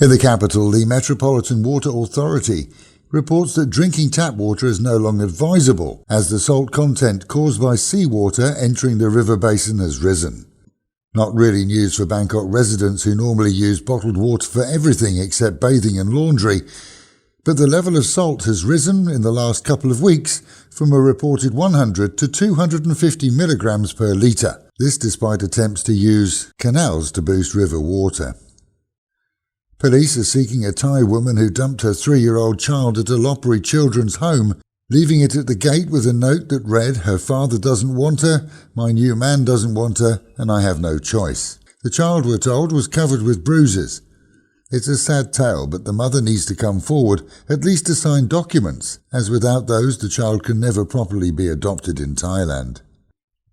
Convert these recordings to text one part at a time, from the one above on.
In the capital, the Metropolitan Water Authority reports that drinking tap water is no longer advisable as the salt content caused by seawater entering the river basin has risen. Not really news for Bangkok residents who normally use bottled water for everything except bathing and laundry, but the level of salt has risen in the last couple of weeks from a reported 100 to 250 milligrams per litre, this despite attempts to use canals to boost river water. Police are seeking a Thai woman who dumped her 3-year-old child at a Lopburi children's home, leaving it at the gate with a note that read, "Her father doesn't want her, my new man doesn't want her, and I have no choice." The child, we're told, was covered with bruises. It's a sad tale, but the mother needs to come forward, at least to sign documents, as without those the child can never properly be adopted in Thailand.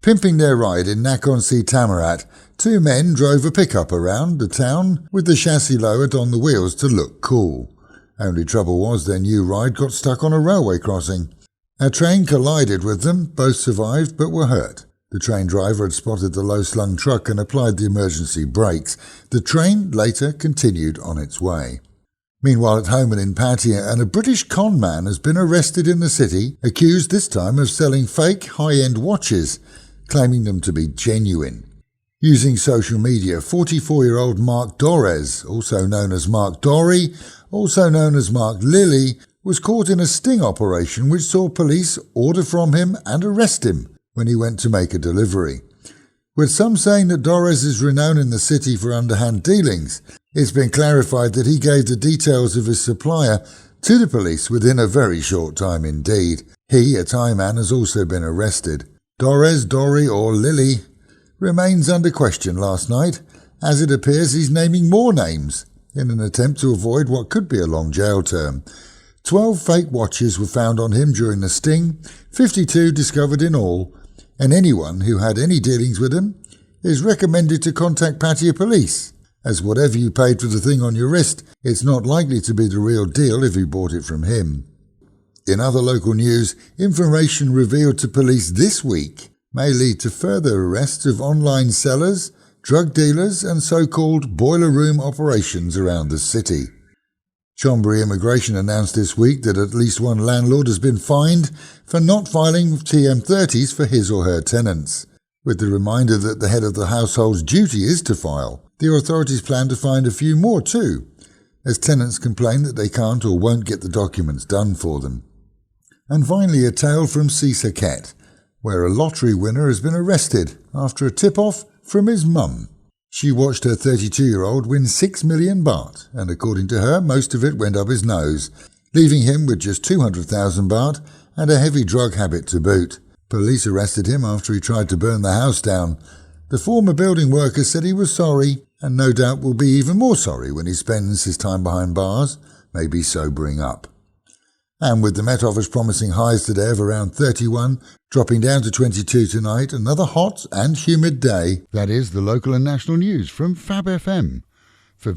Pimping their ride in Nakhon Si Thammarat, 2 men drove a pickup around the town with the chassis lowered on the wheels to look cool. Only trouble was their new ride got stuck on a railway crossing. A train collided with them, both survived but were hurt. The train driver had spotted the low-slung truck and applied the emergency brakes. The train later continued on its way. Meanwhile, at home and in Pattaya, a British conman has been arrested in the city, accused this time of selling fake high-end watches, claiming them to be genuine. Using social media, 44-year-old Mark Dorez, also known as Mark Dory, also known as Mark Lilly, was caught in a sting operation which saw police order from him and arrest him when he went to make a delivery. With some saying that Dorez is renowned in the city for underhand dealings, it's been clarified that he gave the details of his supplier to the police within a very short time indeed. He, a Thai man, has also been arrested. Dorez, Dory or Lily remains under question last night, as it appears he's naming more names in an attempt to avoid what could be a long jail term. 12 fake watches were found on him during the sting, 52 discovered in all, and anyone who had any dealings with him is recommended to contact Pattaya police, as whatever you paid for the thing on your wrist, it's not likely to be the real deal if you bought it from him. In other local news, information revealed to police this week may lead to further arrests of online sellers, drug dealers and so-called boiler room operations around the city. Chonburi Immigration announced this week that at least one landlord has been fined for not filing TM30s for his or her tenants. With the reminder that the head of the household's duty is to file, the authorities plan to find a few more too, as tenants complain that they can't or won't get the documents done for them. And finally, a tale from Phuket, where a lottery winner has been arrested after a tip-off from his mum. She watched her 32-year-old win 6 million baht, and according to her, most of it went up his nose, leaving him with just 200,000 baht and a heavy drug habit to boot. Police arrested him after he tried to burn the house down. The former building worker said he was sorry, and no doubt will be even more sorry when he spends his time behind bars, maybe sobering up. And with the Met Office promising highs today of around 31, dropping down to 22 tonight, another hot and humid day. That is the local and national news from Fab FM. For